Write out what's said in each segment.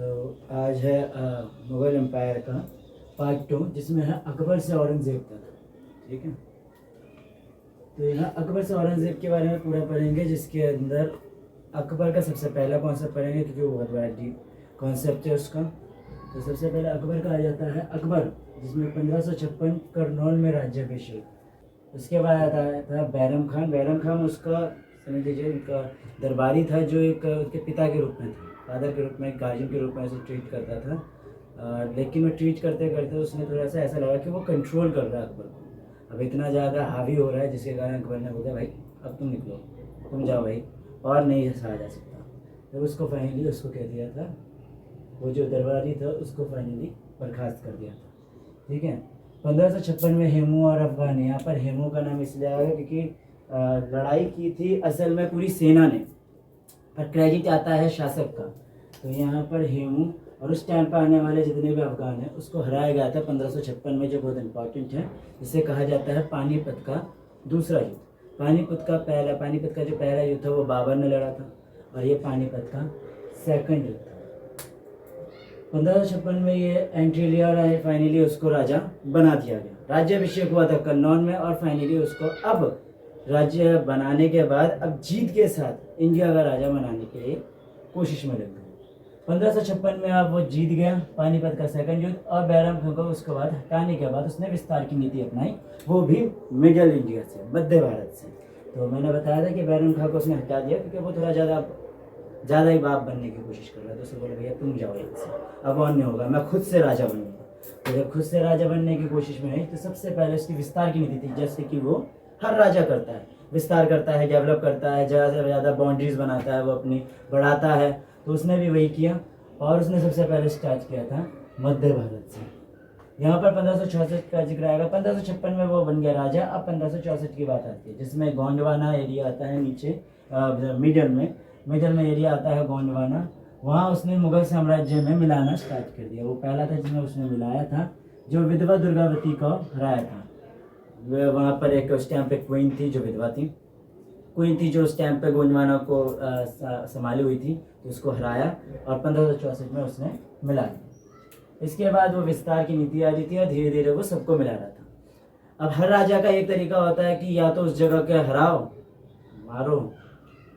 तो आज है मुग़ल एम्पायर का पार्ट 2, जिसमें है अकबर से औरंगज़ेब तक। ठीक है, तो यहाँ अकबर से औरंगज़ेब के बारे में पूरा पढ़ेंगे, जिसके अंदर अकबर का सबसे पहला कॉन्सेप्ट पढ़ेंगे, क्योंकि वो बहुत बड़ा डीप कॉन्सेप्ट है उसका। तो सबसे पहले अकबर का आ जाता है अकबर, जिसमें 1556 करनौल में राज्याभिषेक। उसके बाद आता था बैरम खान। बैरम खान उसका समझ लीजिए उनका दरबारी था, जो एक उसके पिता के रूप में था, फादर के रूप में, गार्जियन के रूप में उसे ट्रीट करता था। लेकिन वो ट्रीट करते करते उसने थोड़ा सा ऐसा लगा कि वो कंट्रोल कर रहा है अकबर को, अब इतना ज़्यादा हावी हो रहा है, जिसके कारण अकबर ने बोला भाई अब तुम निकलो, तुम जाओ भाई, और नहीं सहा जा सकता। तो उसको फाइनली उसको कह दिया था, वो जो दरबारी था उसको फाइनली बर्खास्त कर दिया था। ठीक है, 1556 में हेमू और अफगान, यहाँ पर हेमू का नाम इसलिए आया क्योंकि लड़ाई की थी असल में पूरी सेना ने, पर क्रेडिट आता है शासक का। तो यहाँ पर हेमू और उस टाइम पर आने वाले जितने भी अफगान हैं उसको हराया गया था 1556 में, जो बहुत इंपॉर्टेंट है। इसे कहा जाता है पानीपत का दूसरा युद्ध। पानीपत का जो पहला युद्ध था वो बाबर ने लड़ा था, और ये पानीपत का सेकंड युद्ध था। 1556 में ये एंट्री लिया और फाइनली उसको राजा बना दिया गया। राज्याभिषेक हुआ था कन्नौज में, और फाइनली उसको अब राज्य बनाने के बाद अब जीत के साथ इंडिया का राजा बनाने के लिए कोशिश में लग गए। 1556 में अब वो जीत गया पानीपत का सेकंड युद्ध, और बैरम खान को उसके बाद हटाने के बाद उसने विस्तार की नीति अपनाई, वो भी मिडल इंडिया से, मध्य भारत से। तो मैंने बताया था कि बैरम खान को उसने हटा दिया क्योंकि वो थोड़ा ज़्यादा ही बाप बनने की कोशिश कर रहा था। तो उसने बोला भैया तुम जाओ यहाँ से, अब और नहीं होगा, मैं खुद से राजा बनूंगा। तो जब खुद से राजा बनने की कोशिश में आई तो सबसे पहले उसकी विस्तार की नीति थी, जैसे कि वो हर राजा करता है, विस्तार करता है, डेवलप करता है, ज़्यादा से ज़्यादा बाउंड्रीज बनाता है, वो अपनी बढ़ाता है। तो उसने भी वही किया, और उसने सबसे पहले स्टार्ट किया था मध्य भारत से। यहाँ पर 1566 का जिक्र आएगा। 1556 में वो बन गया राजा। अब 1564 की बात आती है, जिसमें गोंडवाना एरिया आता है नीचे, मिडल में एरिया आता है गोंडवाना। वहाँ उसने मुगल साम्राज्य में मिलाना स्टार्ट कर दिया। वो पहला था जिसमें उसने मिलाया था, जो विधवा दुर्गावती को हराया था। वहाँ पर एक उस टाइम पे क्वीन थी जो विधवा थी, जो उस टाइम पे गोंडवाना को संभाली हुई थी, तो उसको हराया, और 1564 में उसने मिला दिया। इसके बाद वो विस्तार की नीति आ रही थी, और धीरे धीरे वो सबको मिला रहा था। अब हर राजा का एक तरीका होता है कि या तो उस जगह के हराओ, मारो,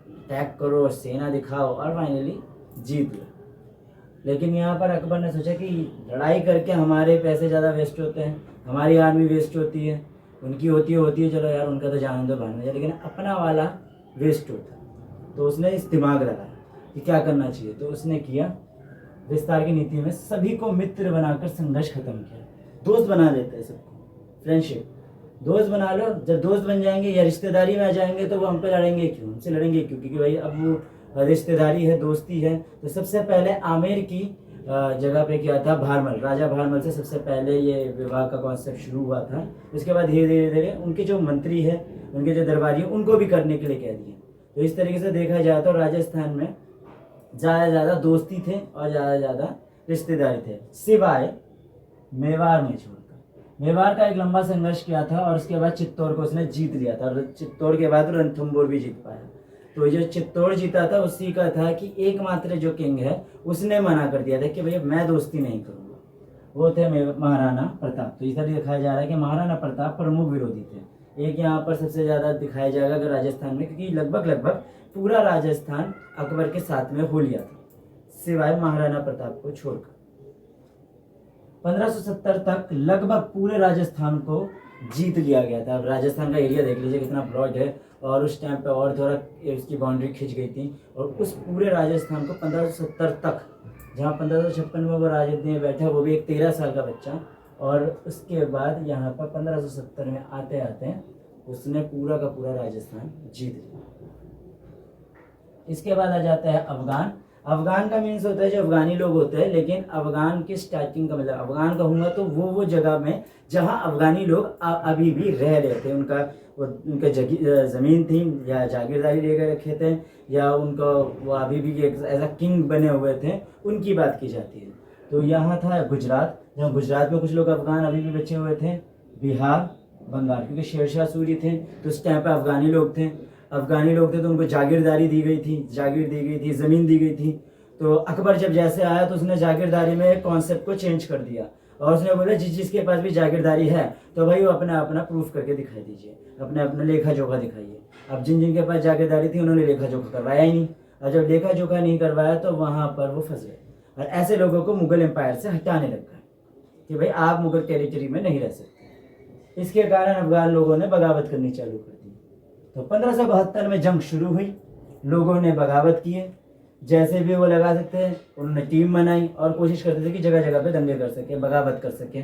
अटैक करो, सेना दिखाओ, और फाइनली जीत लो। लेकिन यहाँ पर अकबर ने सोचा कि लड़ाई करके हमारे पैसे ज़्यादा वेस्ट होते हैं, हमारी आर्मी वेस्ट होती है, उनकी होती है, चलो यार उनका तो जाने दो, भागने, लेकिन अपना वाला वेस्ट होता है। तो उसने इस दिमाग लगाया कि क्या करना चाहिए। तो उसने किया विस्तार की नीति में सभी को मित्र बनाकर संघर्ष खत्म किया। दोस्त बना देते हैं सबको, फ्रेंडशिप, दोस्त बना लो। जब दोस्त बन जाएंगे या रिश्तेदारी में आ जाएंगे तो वो हम पे लड़ेंगे क्यों, हमसे लड़ेंगे क्यों, क्योंकि भाई अब वो रिश्तेदारी है, दोस्ती है। तो सबसे पहले आमेर की जगह पे किया था भारमल, राजा भारमल से सबसे पहले ये विवाह का कॉन्सेप्ट शुरू हुआ था। उसके बाद धीरे धीरे उनके जो मंत्री है, उनके जो दरबारी है, उनको भी करने के लिए कह दिए। तो इस तरीके से देखा जाए तो राजस्थान में ज़्यादा दोस्ती थे और ज़्यादा रिश्तेदारी थे, सिवाय मेवाड़ में छोड़कर। मेवाड़ का एक लंबा संघर्ष किया था, और उसके बाद चित्तौड़ को उसने जीत लिया था, और चित्तौड़ के बाद रणथंभौर भी जीत पाया। तो जो चित्तौड़ जीता था उसी का था कि एकमात्र जो किंग है उसने मना कर दिया था कि भैया मैं दोस्ती नहीं करूँगा, वो थे महाराणा प्रताप। तो इधर दिखाया जा रहा है कि महाराणा प्रताप प्रमुख विरोधी थे। एक यहाँ पर सबसे ज़्यादा दिखाया जाएगा अगर राजस्थान में, क्योंकि लगभग पूरा राजस्थान अकबर के साथ में हो लिया था, सिवाय महाराणा प्रताप को छोड़कर। 1570 तक लगभग पूरे राजस्थान को जीत लिया गया था। अब राजस्थान का एरिया देख लीजिए कितना ब्रॉड है, और उस टाइम पे और थोड़ा इसकी बाउंड्री खिंच गई थी, और उस पूरे राजस्थान को 1570 तक, जहाँ 1556 में वो राजा में बैठा, वो भी एक 13 साल का बच्चा, और उसके बाद यहाँ पर 1570 में आते आते उसने पूरा का पूरा राजस्थान जीत लिया। इसके बाद आ जाता है अफगान। अफगान का मीन्स होता है जो अफगानी लोग होते हैं, लेकिन अफगान की स्टार्टिंग का मतलब अफगान कहूँगा तो वो जगह में जहाँ अफगानी लोग अभी भी रह रहे थे, उनका ज़मीन थी या जागीरदारी लेकर रखे थे, या उनका वो अभी भी एज अ किंग बने हुए थे, उनकी बात की जाती है। तो यहाँ था गुजरात, जहाँ गुजरात में कुछ लोग अफगान अभी भी बचे हुए थे, बिहार, बंगाल, क्योंकि शेरशाह सूरी थे तो उस टाइम पर अफगानी लोग थे तो उनको जागीरदारी दी गई थी, ज़मीन दी गई थी। तो अकबर जब जैसे आया तो उसने जागीरदारी में कॉन्सेप्ट को चेंज कर दिया और उसने बोला जिसके पास भी जागीरदारी है तो भाई वो अपना अपना प्रूफ करके दिखाई दीजिए, अपना अपना लेखा जोखा दिखाइए। अब जिनके पास जागीरदारी थी उन्होंने लेखा जोखा करवाया ही नहीं, और जब लेखा जोखा नहीं करवाया तो वहाँ पर वो फंस गए और ऐसे लोगों को मुगल एम्पायर से हटाने लग गए कि भाई आप मुगल टेरिटरी में नहीं रह सकते। इसके कारण अफगान लोगों ने बगावत करनी चालू कर दी। तो 1572 में जंग शुरू हुई, लोगों ने बगावत किए, जैसे भी वो लगा सकते हैं उन्होंने टीम बनाई और कोशिश करते थे कि जगह जगह पे दंगे कर सके, बगावत कर सके।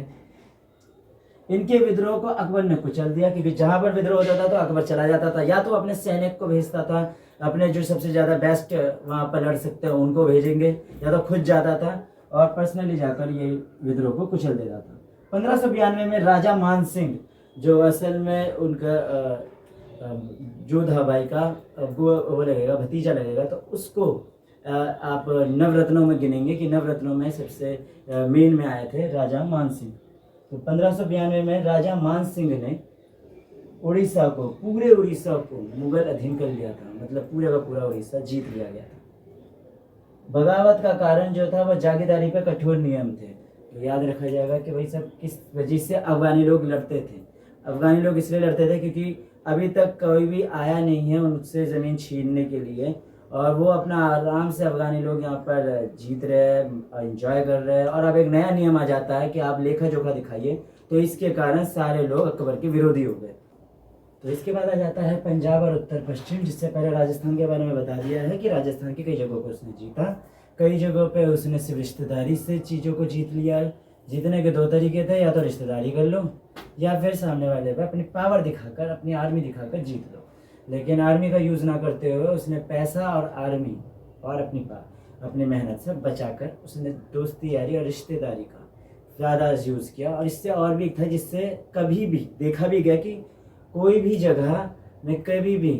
इनके विद्रोह को अकबर ने कुचल दिया क्योंकि जहां पर विद्रोह होता था तो अकबर चला जाता था, या तो अपने सैनिक को भेजता था, अपने जो सबसे ज़्यादा बेस्ट वहाँ पर लड़ सकते हैं उनको भेजेंगे, या तो खुद जाता था और पर्सनली जाकर ये विद्रोह को कुचल देता था। 1592 में राजा मान सिंह, जो असल में उनका जोधा बाई का वो लगेगा, भतीजा लगेगा, तो उसको आप नवरत्नों में गिनेंगे कि नवरत्नों में सबसे मेन में आए थे राजा मान सिंह। तो 1592 में राजा मान सिंह ने उड़ीसा को, पूरे उड़ीसा को मुगल अधीन कर लिया था, मतलब पूरे का पूरा उड़ीसा जीत लिया गया था। बगावत का कारण जो था वह जागीरदारी पर कठोर नियम थे। तो याद रखा जाएगा कि भाई सब किस वजह से अफगानी लोग लड़ते थे। अफगानी लोग इसलिए लड़ते थे क्योंकि अभी तक कोई भी आया नहीं है उनसे ज़मीन छीनने के लिए, और वो अपना आराम से अफगानी लोग यहाँ पर जीत रहे हैं, एंजॉय कर रहे हैं। और अब एक नया नियम आ जाता है कि आप लेखा जोखा दिखाइए, तो इसके कारण सारे लोग अकबर के विरोधी हो गए। तो इसके बाद आ जाता है पंजाब और उत्तर पश्चिम, जिससे पहले राजस्थान के बारे में बता दिया है कि राजस्थान की कई जगहों पर उसने जीता, कई जगहों पे उसने सिर्फ रिश्तेदारी से चीज़ों को जीत लिया। जीतने के दो तरीके थे, या तो रिश्तेदारी कर लो या फिर सामने वाले पर अपनी पावर दिखाकर, अपनी आर्मी दिखाकर जीत लो। लेकिन आर्मी का यूज़ ना करते हुए उसने पैसा और आर्मी और अपनी मेहनत से बचाकर उसने दोस्ती यारी और रिश्तेदारी का ज़्यादा यूज़ किया। और इससे और भी था, जिससे कभी भी देखा भी गया कि कोई भी जगह में कभी भी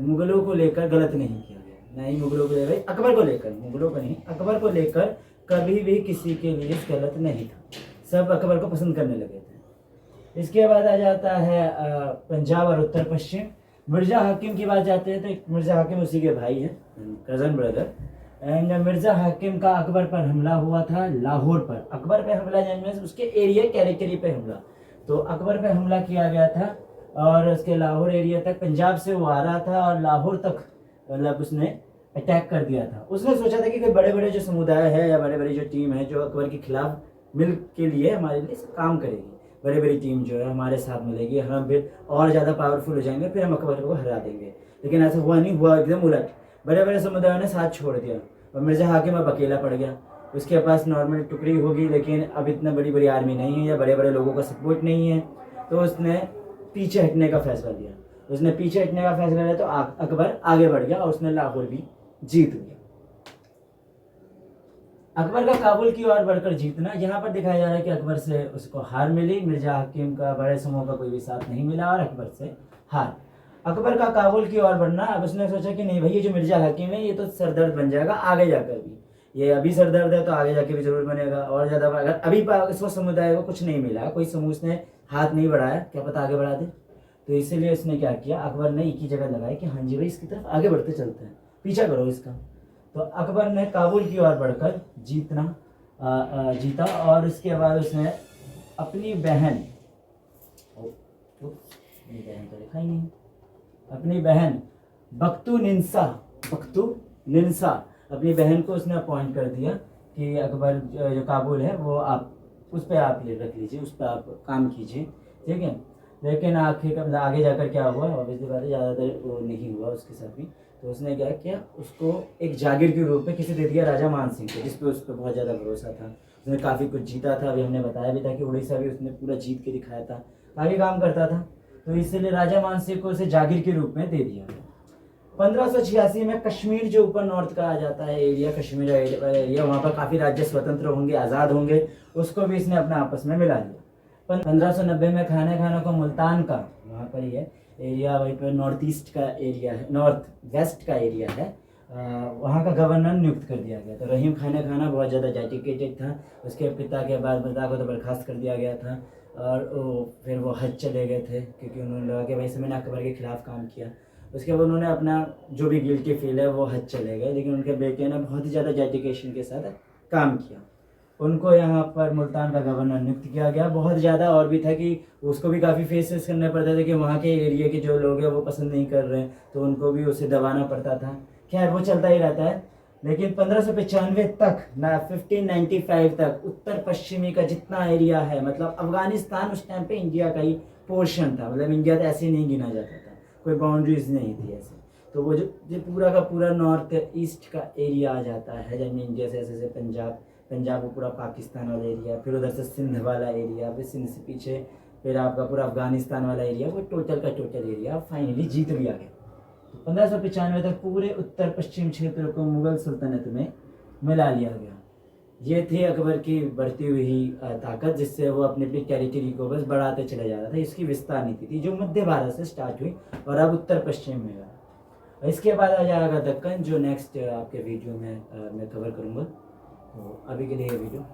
मुगलों को लेकर गलत नहीं किया गया, ना ही मुगलों को लेकर, अकबर को लेकर, मुगलों को नहीं, अकबर को लेकर कभी भी किसी के लिए गलत नहीं था। सब अकबर को पसंद करने लगे थे। इसके बाद आ जाता है पंजाब और उत्तर पश्चिम। मिर्ज़ा हाकिम की बात जाते हैं तो मिर्ज़ा हाकिम उसी के भाई हैं, कज़न ब्रदर। एंड मिर्ज़ा हाकिम का अकबर पर हमला हुआ था लाहौर पर। अकबर पे हमला यानी उसके एरिया कैरेक्टरी पे हमला, तो अकबर पे हमला किया गया था और उसके लाहौर एरिया तक, पंजाब से वो आ रहा था और लाहौर तक मतलब उसने अटैक कर दिया था। उसने सोचा था कि कोई बड़े बड़े जो समुदाय है या बड़े बड़े जो टीम है जो अकबर के खिलाफ मिल के लिए हमारे लिए काम करेगी, बड़ी बड़ी टीम जो है हमारे साथ मिलेगी, हम फिर और ज़्यादा पावरफुल हो जाएंगे, फिर हम अकबर को हरा देंगे। लेकिन ऐसा हुआ नहीं, हुआ एकदम उलट। बड़े बड़े समुदायों ने साथ छोड़ दिया और मिर्ज़ा हाकिम अब अकेला पड़ गया। उसके पास नॉर्मल टुकड़ी होगी लेकिन अब इतना बड़ी बड़ी आर्मी नहीं है या बड़े बड़े लोगों का सपोर्ट नहीं है, तो उसने पीछे हटने का फैसला लिया। उसने पीछे हटने का फैसला लिया तो अकबर आगे बढ़ गया और उसने लाहौर भी जीत लिया। अकबर का काबुल की ओर बढ़कर जीतना, यहाँ पर दिखाया जा रहा है कि अकबर से उसको हार मिली, मिर्ज़ा हाकिम का बड़े समूह का कोई भी साथ नहीं मिला और अकबर से हार। अकबर का काबुल की ओर बढ़ना, अब उसने सोचा कि नहीं भाई ये जो मिर्ज़ा हाकिम है ये तो सरदर्द बन जाएगा आगे जाकर भी, ये अभी सरदर्द है तो आगे जाके भी जरूर बनेगा और ज़्यादा। अगर अभी इसको समुदाय को कुछ नहीं मिला, कोई समूह उसने हाथ नहीं बढ़ाया, क्या पता आगे बढ़ा दे। तो इसीलिए उसने क्या किया, अकबर ने एक ही जगह लगाई कि हाँ जी भाई इसकी तरफ आगे बढ़ते चलते हैं, पीछा करो इसका। तो अकबर ने काबुल की ओर बढ़कर जीता और उसके बाद उसने अपनी बहन तो लिखा ही नहीं, अपनी बहन बख्तू निंसा अपनी बहन को उसने अपॉइंट कर दिया कि अकबर जो काबुल है वो आप उस पर आप ले रख लीजिए, उस पर आप काम कीजिए, ठीक है। लेकिन आखिर आगे जाकर क्या हुआ, ऑब्वियसली बात है ज़्यादातर वो नहीं हुआ उसके साथ भी। तो उसने क्या किया, उसको एक जागीर के रूप में किसे दे दिया, राजा मान सिंह को, जिस पे उस पर बहुत ज़्यादा भरोसा था। उसने काफ़ी कुछ जीता था, अभी हमने बताया भी था कि उड़ीसा भी उसने पूरा जीत के दिखाया था, काफ़ी काम करता था। तो इसलिए राजा मान सिंह को उसे जागीर के रूप में दे दिया। 1586 में कश्मीर जो ऊपर नॉर्थ का आ जाता है एरिया, कश्मीर एरिया, वहाँ पर काफ़ी राज्य स्वतंत्र होंगे, आज़ाद होंगे, उसको भी इसने अपना आपस में मिला लिया। 1590 में खाना को मुल्तान का, वहाँ पर ही है एरिया, वहीं पर नॉर्थ ईस्ट का एरिया है, नॉर्थ वेस्ट का एरिया है, वहाँ का गवर्नर नियुक्त कर दिया गया। तो रहीम खाना बहुत ज़्यादा डेडिकेटेड था, उसके पिता के बाद पिता को तो बर्खास्त कर दिया गया था और फिर वो हज चले गए थे क्योंकि उन्होंने लगा कि भाई मैंने अकबर के खिलाफ काम किया। उसके बाद उन्होंने अपना जो भी गिल्टी फील है वो हद चले गए, लेकिन उनके बेटे ने बहुत ही ज़्यादा डेडिकेशन के साथ काम किया। उनको यहाँ पर मुल्तान का गवर्नर नियुक्त किया गया। बहुत ज़्यादा और भी था कि उसको भी काफ़ी फेसेस करने पड़ते थे कि वहाँ के एरिया के जो लोग हैं वो पसंद नहीं कर रहे हैं, तो उनको भी उसे दबाना पड़ता था। खैर वो चलता ही रहता है। लेकिन 1595 तक ना 1595 तक उत्तर पश्चिमी का जितना एरिया है, मतलब अफगानिस्तान उस टाइम पे इंडिया का ही पोर्शन था, मतलब इंडिया तो ऐसे नहीं गिना जाता था, कोई बाउंड्रीज नहीं थी ऐसे। तो वो जो पूरा का पूरा नॉर्थ ईस्ट का एरिया आ जाता है, जैसे इंडिया से ऐसे पंजाब, पंजाब को पूरा पाकिस्तान वाला एरिया, फिर उधर से सिंध वाला एरिया, फिर सिंध से पीछे फिर आपका पूरा अफगानिस्तान वाला एरिया, वो टोटल का टोटल एरिया फाइनली जीत भी आ गया। 1595 तक पूरे उत्तर पश्चिम क्षेत्र को मुगल सल्तनत में मिला लिया गया। ये थी अकबर की बढ़ती हुई ताकत, जिससे वो अपनी अपनी टेरिटरी को बस बढ़ाते चले जा रहा था। इसकी विस्तार नीति थी जो मध्य भारत से स्टार्ट हुई और अब उत्तर पश्चिम में गया। इसके बाद आ जाएगा दक्कन, जो नेक्स्ट आपके वीडियो में मैं कवर करूँगा। तो अभी के लिए ये वीडियो